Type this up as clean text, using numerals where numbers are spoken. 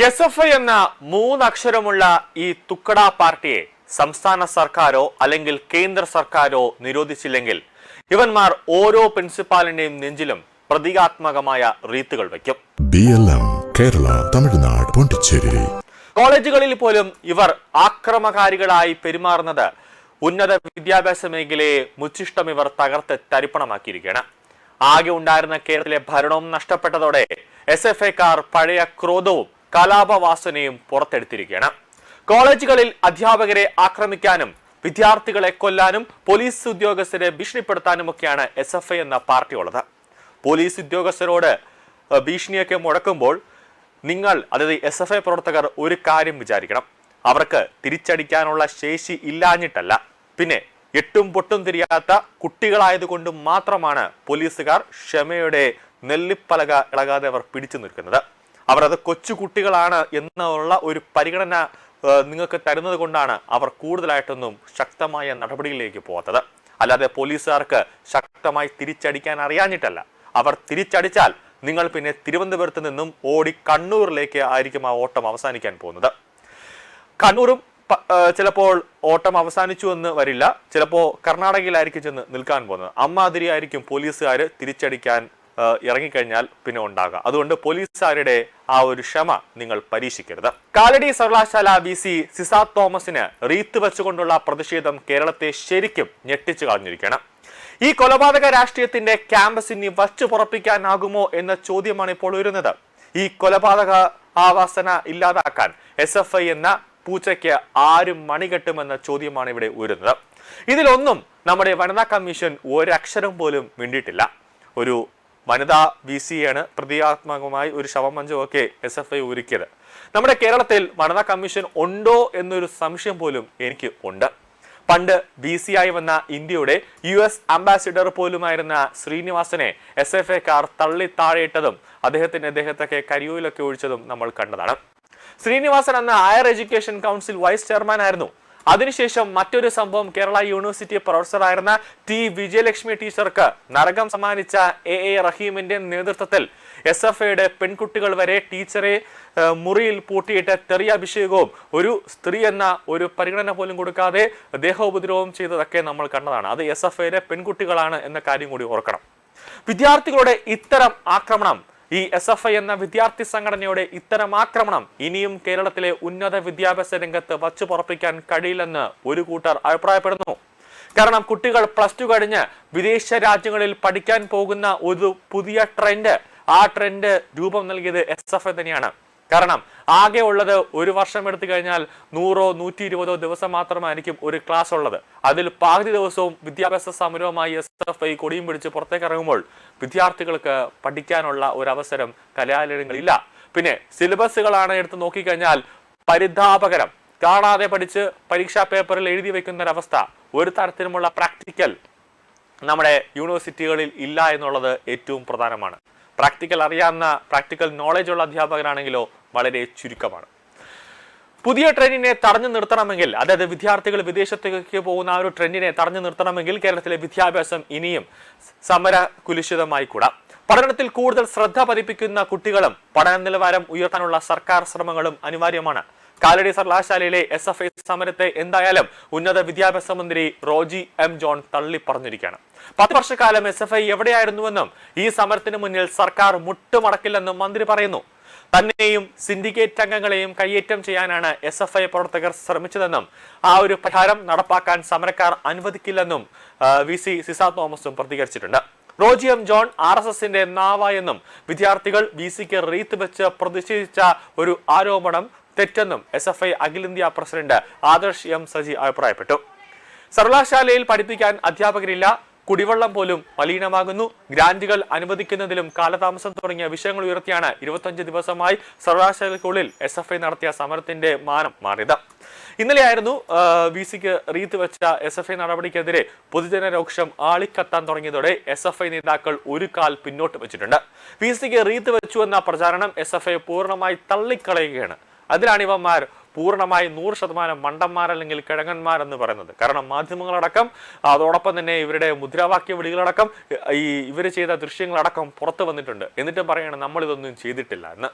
SFI എന്ന മൂന്നക്ഷരമുള്ള ഈ തുക്കട പാർട്ടിയെ സംസ്ഥാന സർക്കാരോ അല്ലെങ്കിൽ കേന്ദ്ര സർക്കാരോ നിരോധിച്ചില്ലെങ്കിൽ ഇവന്മാർ ഓരോ പ്രിൻസിപ്പാലിന്റെയും നെഞ്ചിലും പ്രതീകാത്മകമായ റീത്തുകൾ വയ്ക്കും. BLM കേരള തമിഴ്നാട് പോണ്ടിച്ചേരി കോളേജുകളിൽ പോലും ഇവർ ആക്രമകാരികളായി പെരുമാറുന്നത് ഉന്നത വിദ്യാഭ്യാസ മേഖലയെ മുച്ചിഷ്ടം ഇവർ തകർത്ത് തരിപ്പണമാക്കിയിരിക്കുകയാണ്. ആകെ ഉണ്ടായിരുന്ന കേരളത്തിലെ ഭരണവും നഷ്ടപ്പെട്ടതോടെ SFIക്കാർ പഴയ ക്രോധവും കലാപവാസനയും പുറത്തെടുത്തിരിക്കുകയാണ്. കോളേജുകളിൽ അധ്യാപകരെ ആക്രമിക്കാനും വിദ്യാർത്ഥികളെ കൊല്ലാനും പോലീസ് ഉദ്യോഗസ്ഥരെ ഭീഷണിപ്പെടുത്താനുമൊക്കെയാണ് SFI എന്ന പാർട്ടി ഉള്ളത്. പോലീസ് ഉദ്യോഗസ്ഥരോട് ഭീഷണിയൊക്കെ മുടക്കുമ്പോൾ നിങ്ങൾ, അതായത് SFI പ്രവർത്തകർ, ഒരു കാര്യം വിചാരിക്കണം. അവർക്ക് തിരിച്ചടിക്കാനുള്ള ശേഷി ഇല്ലാഞ്ഞിട്ടല്ല, പിന്നെ എട്ടും പൊട്ടും തിരിയാത്ത കുട്ടികളായതുകൊണ്ട് മാത്രമാണ് പോലീസുകാർ ക്ഷമയുടെ നെല്ലിപ്പലക ഇളകാതെ അവർ പിടിച്ചു നിൽക്കുന്നത്. അവർ അത് കൊച്ചു കുട്ടികളാണ് എന്നുള്ള ഒരു പരിഗണന നിങ്ങൾക്ക് തരുന്നത് കൊണ്ടാണ് അവർ കൂടുതലായിട്ടൊന്നും ശക്തമായ നടപടികളിലേക്ക് പോകാത്തത്. അല്ലാതെ പോലീസുകാർക്ക് ശക്തമായി തിരിച്ചടിക്കാൻ അറിയാഞ്ഞിട്ടല്ല. അവർ തിരിച്ചടിച്ചാൽ നിങ്ങൾ പിന്നെ തിരുവനന്തപുരത്ത് നിന്നും ഓടി കണ്ണൂരിലേക്ക് ആയിരിക്കും ആ ഓട്ടം അവസാനിക്കാൻ പോകുന്നത്. കണ്ണൂരും ചിലപ്പോൾ ഓട്ടം അവസാനിച്ചു എന്ന് വരില്ല, ചിലപ്പോൾ കർണാടകയിലായിരിക്കും ചെന്ന് നിൽക്കാൻ പോകുന്നത്. അമ്മാതിരി ആയിരിക്കും പോലീസുകാർ തിരിച്ചടിക്കാൻ ഇറങ്ങിക്കഴിഞ്ഞാൽ പിന്നെ ഉണ്ടാകുക. അതുകൊണ്ട് പോലീസുകാരുടെ ആ ഒരു ക്ഷമ നിങ്ങൾ പരീക്ഷിക്കരുത്. കാലടി സർവകലാശാല VC സിസാത്ത് തോമസിന് റീത്ത് വെച്ചുകൊണ്ടുള്ള പ്രതിഷേധം കേരളത്തെ ശരിക്കും ഞെട്ടിച്ചു കളഞ്ഞിരിക്കുകയാണ്. ഈ കൊലപാതക രാഷ്ട്രീയത്തിന്റെ ക്യാമ്പസ് ഇനി വച്ചു പുറപ്പിക്കാനാകുമോ എന്ന ചോദ്യമാണ് ഇപ്പോൾ ഉയരുന്നത്. ഈ കൊലപാതക ആവാസന ഇല്ലാതാക്കാൻ SFI എന്ന പൂച്ചയ്ക്ക് ആരും മണികെട്ടുമെന്ന ചോദ്യമാണ് ഇവിടെ ഉയരുന്നത്. ഇതിലൊന്നും നമ്മുടെ വനിതാ കമ്മീഷൻ ഒരക്ഷരം പോലും മിണ്ടിയിട്ടില്ല. ഒരു വനിതാ VCയാണ് പ്രതീകാത്മകമായി ഒരു ശവമഞ്ചമൊക്കെ SFI ഒരുക്കിയത്. നമ്മുടെ കേരളത്തിൽ വനിതാ കമ്മീഷൻ ഉണ്ടോ എന്നൊരു സംശയം പോലും എനിക്ക് ഉണ്ട്. പണ്ട് VC ആയി വന്ന ഇന്ത്യയുടെ US അംബാസിഡർ പോലുമായിരുന്ന ശ്രീനിവാസനെ SFIക്കാർ തള്ളി താഴെയിട്ടതും അദ്ദേഹത്തൊക്കെ കരിയോയിലൊക്കെ ഒഴിച്ചതും നമ്മൾ കണ്ടതാണ്. ശ്രീനിവാസൻ എന്ന higher education council vice chairman ആയിരുന്നു. അതിനുശേഷം മറ്റൊരു സംഭവം, കേരള യൂണിവേഴ്സിറ്റി പ്രൊഫസറായിരുന്ന T വിജയലക്ഷ്മി ടീച്ചർക്ക് നരകം സമ്മാനിച്ച AA റഹീമിന്റെ നേതൃത്വത്തിൽ SFIയുടെ പെൺകുട്ടികൾ വരെ ടീച്ചറെ മുറിയിൽ പൂട്ടിയിട്ട് തെറിയഭിഷേകവും ഒരു സ്ത്രീ എന്ന ഒരു പരിഗണന പോലും കൊടുക്കാതെ ദേഹോപദ്രവവും ചെയ്തതൊക്കെ നമ്മൾ കണ്ടതാണ്. അത് SFIയുടെ പെൺകുട്ടികളാണ് എന്ന കാര്യം കൂടി ഓർക്കണം. വിദ്യാർത്ഥികളുടെ ഇത്തരം ആക്രമണം, ഈ SFI എന്ന വിദ്യാർത്ഥി സംഘടനയുടെ ഇത്തരം ആക്രമണം ഇനിയും കേരളത്തിലെ ഉന്നത വിദ്യാഭ്യാസ രംഗത്ത് വച്ചു പുറപ്പിക്കാൻ കഴിയില്ലെന്ന് ഒരു കൂട്ടർ അഭിപ്രായപ്പെടുന്നു. കാരണം കുട്ടികൾ +2 കഴിഞ്ഞ് വിദേശ രാജ്യങ്ങളിൽ പഠിക്കാൻ പോകുന്ന ഒരു പുതിയ ട്രെൻഡ്, ആ ട്രെൻഡ് രൂപം നൽകിയത് SFI തന്നെയാണ്. കാരണം ആകെ ഉള്ളത് ഒരു വർഷം എടുത്തു കഴിഞ്ഞാൽ 100 120 ദിവസം മാത്രമായിരിക്കും ഒരു ക്ലാസ് ഉള്ളത്. അതിൽ പകുതി ദിവസവും വിദ്യാഭ്യാസ സമരവുമായി SFI കൊടിയും പിടിച്ച് പുറത്തേക്ക് ഇറങ്ങുമ്പോൾ വിദ്യാർത്ഥികൾക്ക് പഠിക്കാനുള്ള ഒരു അവസരം കലാലയങ്ങളില്ല. പിന്നെ സിലബസുകളാണ് എടുത്ത് നോക്കിക്കഴിഞ്ഞാൽ പരിതാപകരം. കാണാതെ പഠിച്ച് പരീക്ഷാ പേപ്പറിൽ എഴുതി വെക്കുന്ന ഒരവസ്ഥ. ഒരു തരത്തിലുമുള്ള പ്രാക്ടിക്കൽ നമ്മുടെ യൂണിവേഴ്സിറ്റികളിൽ ഇല്ല എന്നുള്ളത് ഏറ്റവും പ്രധാനമാണ്. പ്രാക്ടിക്കൽ അറിയാവുന്ന, പ്രാക്ടിക്കൽ നോളജ് ഉള്ള അധ്യാപകരാണെങ്കിലോ വളരെ ചുരുക്കമാണ്. പുതിയ ട്രെൻഡിനെ തടഞ്ഞു നിർത്തണമെങ്കിൽ, അതായത് വിദ്യാർത്ഥികൾ വിദേശത്തേക്ക് പോകുന്ന ആ ഒരു ട്രെൻഡിനെ തടഞ്ഞു നിർത്തണമെങ്കിൽ കേരളത്തിലെ വിദ്യാഭ്യാസം ഇനിയും സമര കുലുഷിതമായി കൂടാ. പഠനത്തിൽ കൂടുതൽ ശ്രദ്ധ പതിപ്പിക്കുന്ന കുട്ടികളും പഠന നിലവാരം ഉയർത്താനുള്ള സർക്കാർ ശ്രമങ്ങളും അനിവാര്യമാണ്. കാലടി സർവകലാശാലയിലെ SFI സമരത്തെ എന്തായാലും ഉന്നത വിദ്യാഭ്യാസ മന്ത്രി റോജി M ജോൺ തള്ളി പറഞ്ഞിരിക്കുകയാണ്. 10 വർഷക്കാലം SFI എവിടെയായിരുന്നുവെന്നും ഈ സമരത്തിന് മുന്നിൽ സർക്കാർ മുട്ടുമടക്കില്ലെന്നും മന്ത്രി പറയുന്നു. തന്നെയും സിൻഡിക്കേറ്റ് അംഗങ്ങളെയും കയ്യേറ്റം ചെയ്യാനാണ് SFI പ്രവർത്തകർ ശ്രമിച്ചതെന്നും ആ ഒരു പരിഹാരം നടപ്പാക്കാൻ സമരക്കാർ അനുവദിക്കില്ലെന്നും VC സിസാത്ത് തോമസും പ്രതികരിച്ചിട്ടുണ്ട്. റോജി M ജോൺ RSSന്റെ നാവായെന്നും വിദ്യാർത്ഥികൾ VCക്ക് റീത്ത് വെച്ച് പ്രതിഷേധിച്ച ഒരു ആരോപണം തെറ്റെന്നും SFI അഖിലേന്ത്യാ പ്രസിഡന്റ് ആദർശ് M സജി അഭിപ്രായപ്പെട്ടു. സർവകലാശാലയിൽ പഠിപ്പിക്കാൻ അധ്യാപകരില്ല, കുടിവെള്ളം പോലും മലിനമാകുന്നു, ഗ്രാന്റുകൾ അനുവദിക്കുന്നതിലും കാലതാമസം തുടങ്ങിയ വിഷയങ്ങൾ ഉയർത്തിയാണ് 25 ദിവസമായി സർവകലാശാലയ്ക്കുള്ളിൽ SFI നടത്തിയ സമരത്തിന്റെ മാനം മാറിയത്. ഇന്നലെയായിരുന്നു VCക്ക് റീത്ത് വെച്ച SFI നടപടിക്കെതിരെ പൊതുജനരോക്ഷം ആളിക്കത്താൻ തുടങ്ങിയതോടെ SFI നേതാക്കൾ ഒരു കാൽ പിന്നോട്ട് വെച്ചിട്ടുണ്ട്. VCക്ക് റീത്ത് വെച്ചു എന്ന പ്രചാരണം SFI പൂർണ്ണമായി തള്ളിക്കളയുകയാണ്. അതിലാണ് ഇവന്മാർ പൂർണ്ണമായി 100% മണ്ടന്മാരല്ലെങ്കിൽ കിഴങ്ങന്മാരെന്ന് പറയുന്നത്. കാരണം മാധ്യമങ്ങളടക്കം, അതോടൊപ്പം തന്നെ ഇവരുടെ മുദ്രാവാക്യ വിളികളടക്കം, ഇവർ ചെയ്ത ദൃശ്യങ്ങളടക്കം പുറത്തു വന്നിട്ടുണ്ട്. എന്നിട്ടും പറയണം നമ്മളിതൊന്നും ചെയ്തിട്ടില്ല എന്ന്.